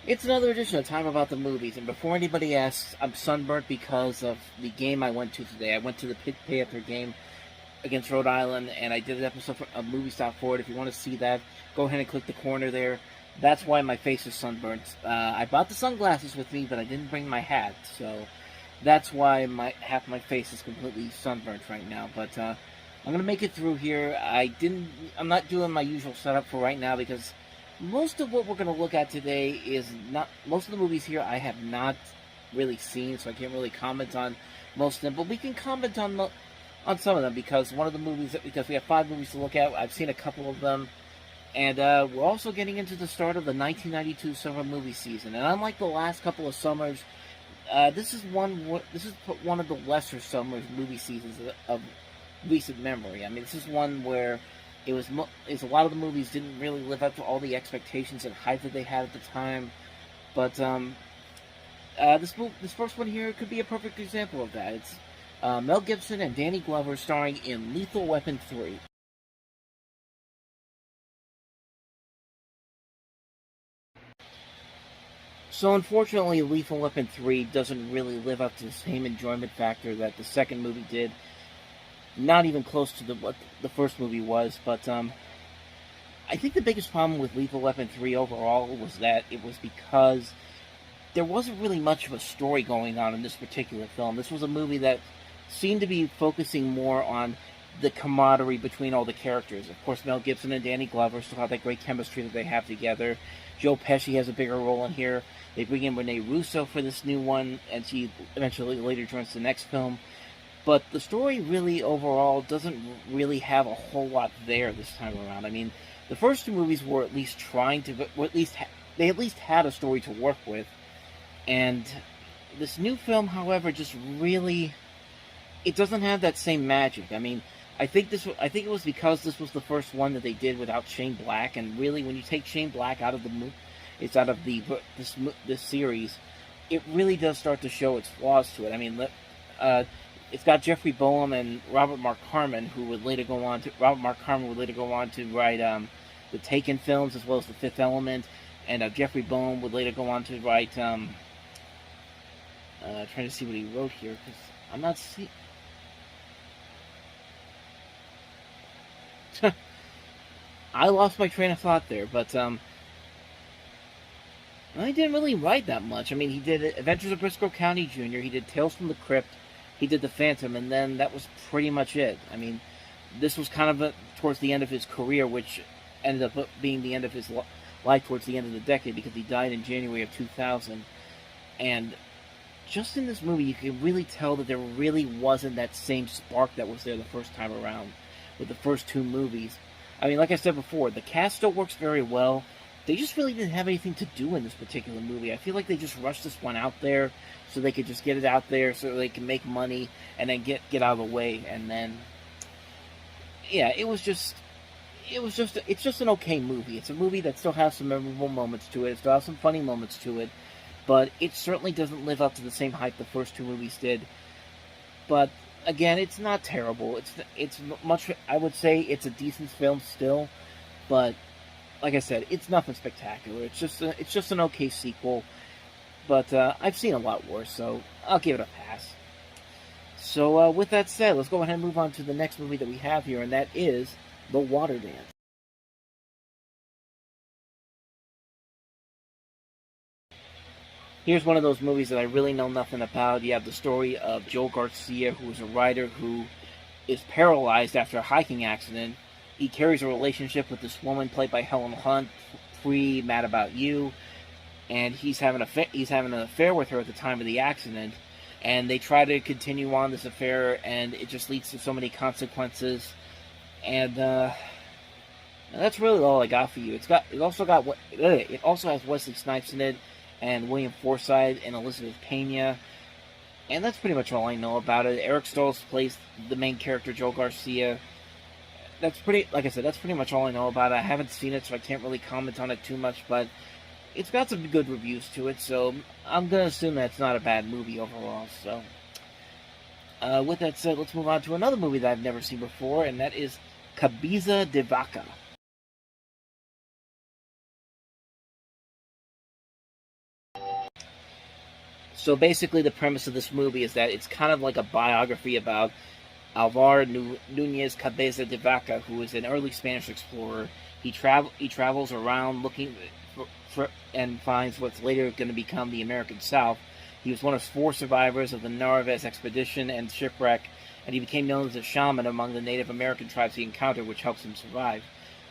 It's another edition of Time About the Movies, and before anybody asks, I'm sunburnt because of the game I went to today. I went to the Pitt Panther game against Rhode Island, and I did an episode of Movie Stop for it. If you want to see that, go ahead and click the corner there. That's why my face is sunburnt. I bought the sunglasses with me, but I didn't bring my hat, so that's why half my face is completely sunburnt right now. But I'm gonna make it through here. I'm not doing my usual setup for right now because most of what we're going to look at today is not, most of the movies here I have not really seen, so I can't really comment on most of them, but we can comment on some of them because because we have 5 movies to look at. I've seen a couple of them, and we're also getting into the start of the 1992 summer movie season. And unlike the last couple of summers, this is one of the lesser summer movie seasons of recent memory. I mean, this is one where a lot of the movies didn't really live up to all the expectations and hype that they had at the time. But this first one here could be a perfect example of that. It's Mel Gibson and Danny Glover starring in Lethal Weapon 3. So unfortunately, Lethal Weapon 3 doesn't really live up to the same enjoyment factor that the second movie did. Not even close to what the first movie was, but I think the biggest problem with Lethal Weapon 3 overall was that it was because there wasn't really much of a story going on in this particular film. This was a movie that seemed to be focusing more on the camaraderie between all the characters. Of course, Mel Gibson and Danny Glover still have that great chemistry that they have together. Joe Pesci has a bigger role in here. They bring in Renee Russo for this new one, and she eventually later joins the next film. But the story really overall doesn't really have a whole lot there this time around. I mean, the first 2 movies were at least they at least had a story to work with. And this new film, however, just really, it doesn't have that same magic. I mean, I think it was because this was the first one that they did without Shane Black, and really, when you take Shane Black out of this series, it really does start to show its flaws to it. I mean, it's got Jeffrey Boehm and Robert Mark Harmon, who would later go on to write the Taken films as well as The Fifth Element, and Jeffrey Boehm would later go on to write. Trying to see what he wrote here because I'm not seeing. I lost my train of thought there, but he didn't really write that much. I mean, he did Adventures of Briscoe County Jr., he did Tales from the Crypt, he did The Phantom, and then that was pretty much it. I mean, this was kind of towards the end of his career, which ended up being the end of his life towards the end of the decade because he died in January of 2000. And just in this movie, you can really tell that there really wasn't that same spark that was there the first time around with the first 2 movies. I mean, like I said before, the cast still works very well. They just really didn't have anything to do in this particular movie. I feel like they just rushed this one out there so they could just get it out there so they can make money and then get out of the way. And then, yeah, it's just an okay movie. It's a movie that still has some memorable moments to it. It still has some funny moments to it. But it certainly doesn't live up to the same hype the first 2 movies did. But again, it's not terrible. It's much. I would say it's a decent film still, but like I said, it's nothing spectacular. It's just an okay sequel. But I've seen a lot worse, so I'll give it a pass. So with that said, let's go ahead and move on to the next movie that we have here, and that is The Water Dance. Here's one of those movies that I really know nothing about. You have the story of Joe Garcia, who is a writer who is paralyzed after a hiking accident. He carries a relationship with this woman played by Helen Hunt, Free Mad About You, and he's having an affair with her at the time of the accident. And they try to continue on this affair, and it just leads to so many consequences. And that's really all I got for you. It also has Wesley Snipes in it, and William Forsythe and Elizabeth Pena. And that's pretty much all I know about it. Eric Stoltz plays the main character, Joe Garcia. Like I said, that's pretty much all I know about it. I haven't seen it, so I can't really comment on it too much, but it's got some good reviews to it, so I'm going to assume that it's not a bad movie overall. So, with that said, let's move on to another movie that I've never seen before, and that is Cabeza de Vaca. So basically, the premise of this movie is that it's kind of like a biography about Alvar Nunez Cabeza de Vaca, who is an early Spanish explorer. He travels around looking and finds what's later going to become the American South. He was one of 4 survivors of the Narvaez expedition and shipwreck, and he became known as a shaman among the Native American tribes he encountered, which helps him survive.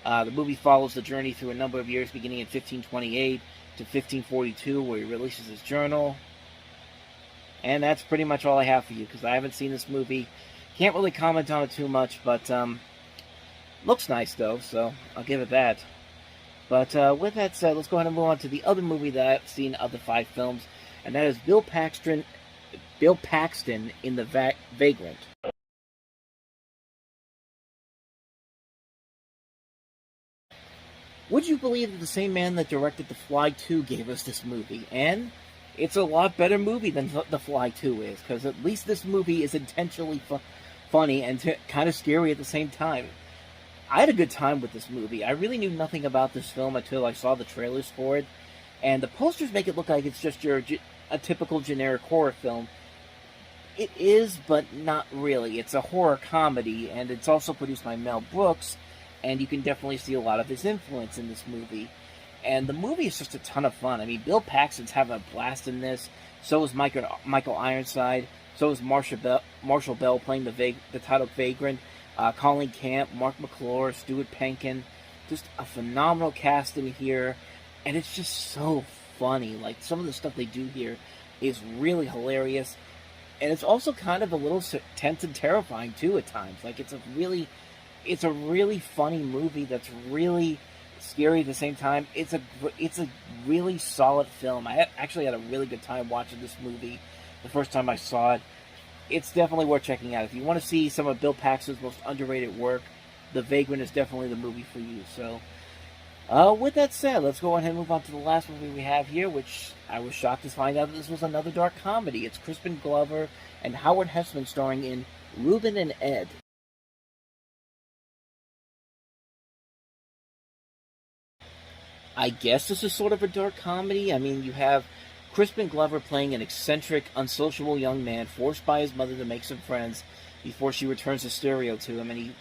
The movie follows the journey through a number of years, beginning in 1528 to 1542, where he releases his journal. And that's pretty much all I have for you, because I haven't seen this movie. Can't really comment on it too much, but looks nice, though, so I'll give it that. But with that said, let's go ahead and move on to the other movie that I've seen of the 5 films, and that is Bill Paxton in The Vagrant. Would you believe that the same man that directed The Fly 2 gave us this movie? And it's a lot better movie than The Fly 2 is, because at least this movie is intentionally funny and kind of scary at the same time. I had a good time with this movie. I really knew nothing about this film until I saw the trailers for it, and the posters make it look like it's just a typical generic horror film. It is, but not really. It's a horror comedy, and it's also produced by Mel Brooks, and you can definitely see a lot of his influence in this movie. And the movie is just a ton of fun. I mean, Bill Paxton's having a blast in this. So is Michael Ironside. So is Marshall Bell playing the title Vagrant. Colleen Camp, Mark McClure, Stuart Penkin. Just a phenomenal cast in here. And it's just so funny. Like, some of the stuff they do here is really hilarious. And it's also kind of a little tense and terrifying, too, at times. Like, it's a really funny movie that's really scary at the same time. It's a really solid film. I actually had a really good time watching this movie the first time I saw it. It's definitely worth checking out. If you want to see some of Bill Paxton's most underrated work, The Vagrant is definitely the movie for you. So, with that said, let's go ahead and move on to the last movie we have here, which I was shocked to find out that this was another dark comedy. It's Crispin Glover and Howard Hesseman starring in Reuben and Ed. I guess this is sort of a dark comedy. I mean, you have Crispin Glover playing an eccentric, unsociable young man forced by his mother to make some friends before she returns his stereo to him, and he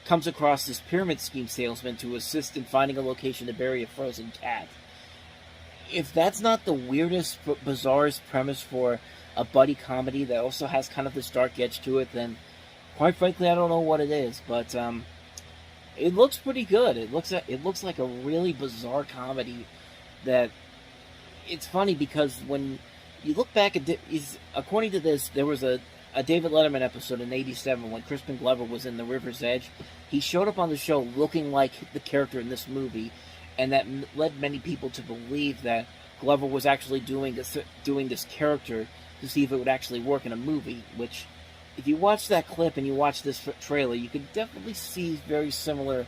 comes across this pyramid scheme salesman to assist in finding a location to bury a frozen cat. If that's not the weirdest, bizarrest premise for a buddy comedy that also has kind of this dark edge to it, then quite frankly, I don't know what it is. But it looks pretty good. It looks like a really bizarre comedy that. It's funny because when you look back at according to this, there was a David Letterman episode in '87 when Crispin Glover was in The River's Edge. He showed up on the show looking like the character in this movie, and that led many people to believe that Glover was actually doing this character to see if it would actually work in a movie. Which, if you watch that clip and you watch this trailer, you could definitely see very similar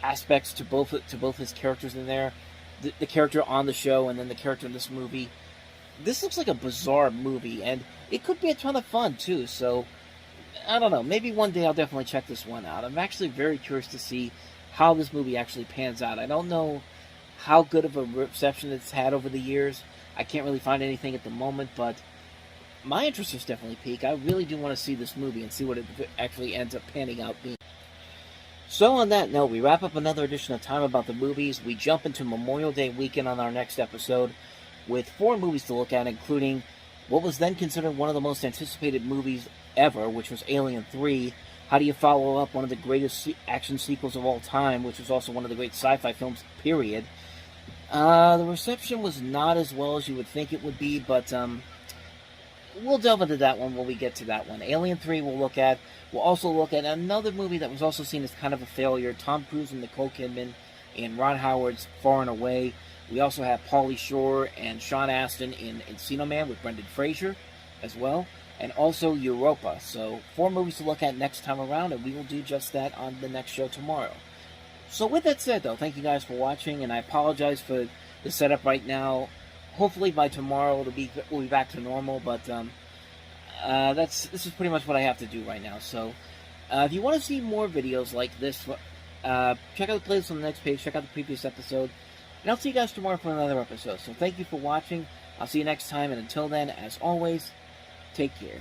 aspects to both his characters in there. The character on the show and then the character in this movie. This looks like a bizarre movie, and it could be a ton of fun too. So I don't know, maybe one day I'll definitely check this one out. I'm actually very curious to see how this movie actually pans out. I don't know how good of a reception it's had over the years. I can't really find anything at the moment, but my interest is definitely peaked. I really do want to see this movie and see what it actually ends up panning out being. So on that note, we wrap up another edition of Time About the Movies. We jump into Memorial Day weekend on our next episode with 4 movies to look at, including what was then considered one of the most anticipated movies ever, which was Alien 3. How do you follow up one of the greatest action sequels of all time, which was also one of the great sci-fi films, period. The reception was not as well as you would think it would be, but we'll delve into that one when we get to that one. Alien 3 we'll look at. We'll also look at another movie that was also seen as kind of a failure, Tom Cruise and Nicole Kidman in Ron Howard's Far and Away. We also have Pauly Shore and Sean Astin in Encino Man with Brendan Fraser as well, and also Europa. So 4 movies to look at next time around, and we will do just that on the next show tomorrow. So with that said, though, thank you guys for watching, and I apologize for the setup right now. Hopefully by tomorrow we'll be back to normal, but this is pretty much what I have to do right now. So if you want to see more videos like this, check out the playlist on the next page, check out the previous episode, and I'll see you guys tomorrow for another episode. So thank you for watching. I'll see you next time, and until then, as always, take care.